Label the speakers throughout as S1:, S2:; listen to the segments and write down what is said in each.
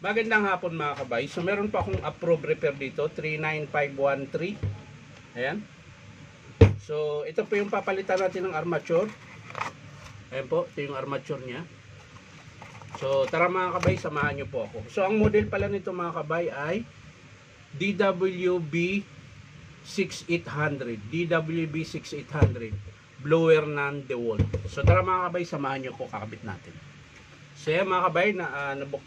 S1: Magandang hapon mga kabay. So meron pa akong approved repair dito, 39513. Ayan. So ito po yung papalitan natin ng armature. Ayan po, ito yung armature niya. So tara mga kabay, samahan nyo po ako. So ang model pala nito mga kabay ay DWB 6800. DWB 6800. Blower non-DeWalt. So tara mga kabay, samahan nyo ko, kakabit natin. So yan mga kabay,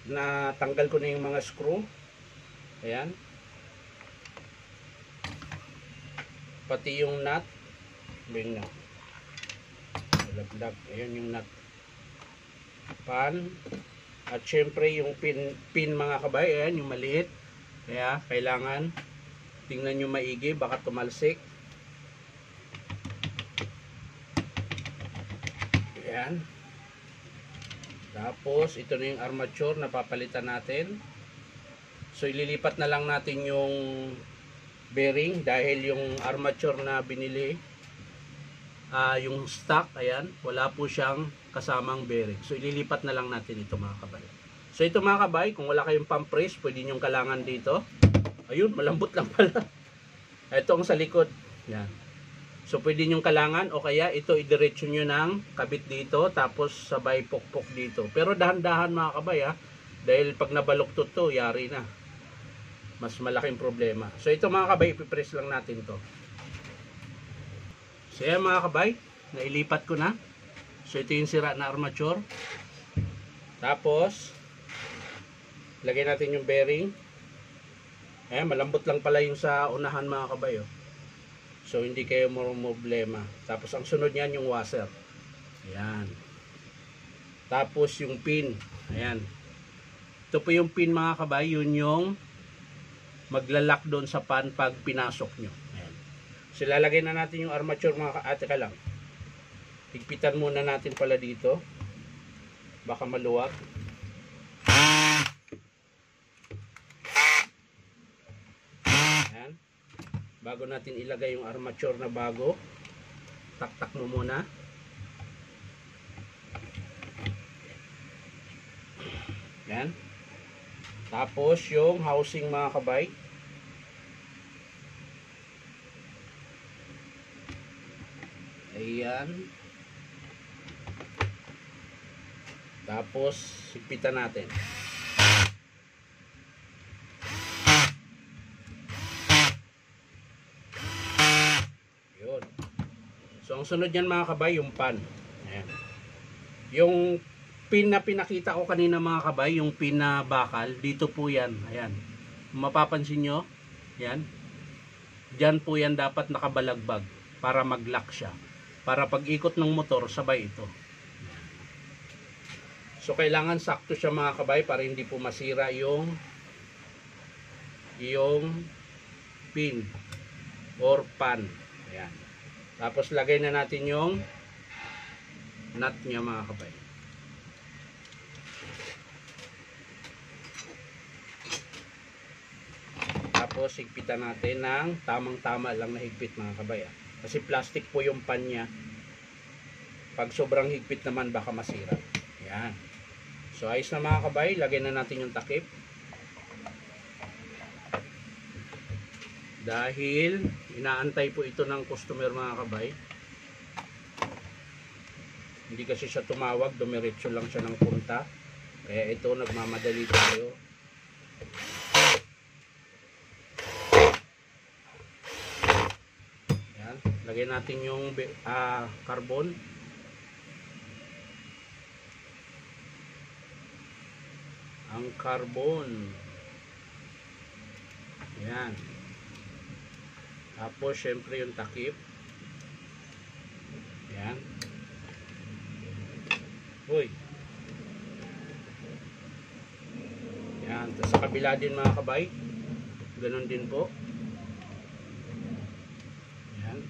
S1: natanggal ko na yung mga screw. Ayan. Pati yung nut. Bing na. Laglag. Ayan yung nut. Pan. At syempre yung pin mga kabay. Ayan yung maliit. Kaya kailangan tingnan nyo maigi. Baka tumalsik. Ayan. Tapos, ito na yung armature na papalitan natin. So, ililipat na lang natin yung bearing dahil yung armature na binili, yung stock, ayan, wala po siyang kasamang bearing. So, ililipat na lang natin ito mga kabay. So, ito mga kabay, kung wala kayong pump press, pwede nyo kalangan dito. Ayun, malambot lang pala. Ito ang sa likod. Yan. So, pwede nyo kalangan o kaya ito idiretso nyo ng kabit dito tapos sabay pokpok dito. Pero dahan-dahan mga kabay ha. Dahil pag nabaluktot to, yari na. Mas malaking problema. So, ito mga kabay, ipipress lang natin to. So, yan mga kabay, nailipat ko na. So, ito yung sira na armature. Tapos, lagay natin yung bearing. Ayan, malambot lang pala yung sa unahan mga kabay oh. So, hindi kayo problema. Tapos, ang sunod niyan yung washer. Ayan. Tapos, yung pin. Ayan. Ito po yung pin mga kabay. Yun yung maglalak doon sa pan pag pinasok nyo. Ayan. So, lalagay na natin yung armature mga kabay. Teka lang. Higpitan muna natin pala dito. Baka maluwag. Bago natin ilagay yung armature na bago, taktak mo muna. Yan. Tapos yung housing mga kabay. Ayan. Tapos higpitan natin. So, ang sunod yan mga kabay, yung pan. Ayan. Yung pin na pinakita ko kanina mga kabay, yung pin na bakal, dito po yan. Ayan. Mapapansin nyo, yan. Diyan po yan dapat nakabalagbag para mag-lock siya. Para pag ikot ng motor, sabay ito. So, kailangan sakto siya mga kabay para hindi po masira yung pin or pan. Ayan. Tapos lagay na natin yung nut niya mga kabay. Tapos higpitan natin ng tamang-tama lang na higpit mga kabay. Kasi plastic po yung pan niya. Pag sobrang higpit naman baka masira. Yan. So ayos na mga kabay. Lagay na natin yung takip. Dahil inaantay po ito ng customer mga kabay. Hindi kasi siya tumawag, dumiretso lang siya ng punta. Kaya ito nagmamadali tayo. Yan, lagay natin yung carbon. Ang carbon. Yan. Tapos, syempre yung takip. Ayan. Uy. Ayan. Tapos sa kabila din mga kabay. Ganon din po. Ayan.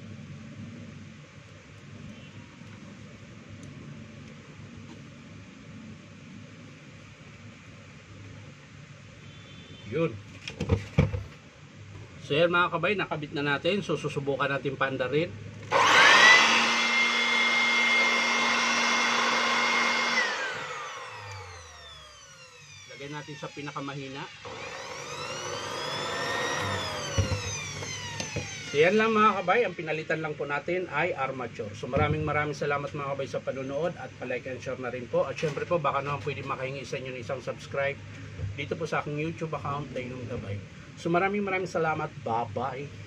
S1: Yun. So yan mga kabay, nakabit na natin. So susubukan natin paandarin. Lagay natin natin sa pinakamahina. So yan lang mga kabay, ang pinalitan lang po natin ay armature. So maraming salamat mga kabay sa panonood at palike and share na rin po. At syempre po baka naman pwede makahingi sa inyo ng isang subscribe dito po sa aking YouTube account, Dainong Gabay. So maraming salamat, bye bye.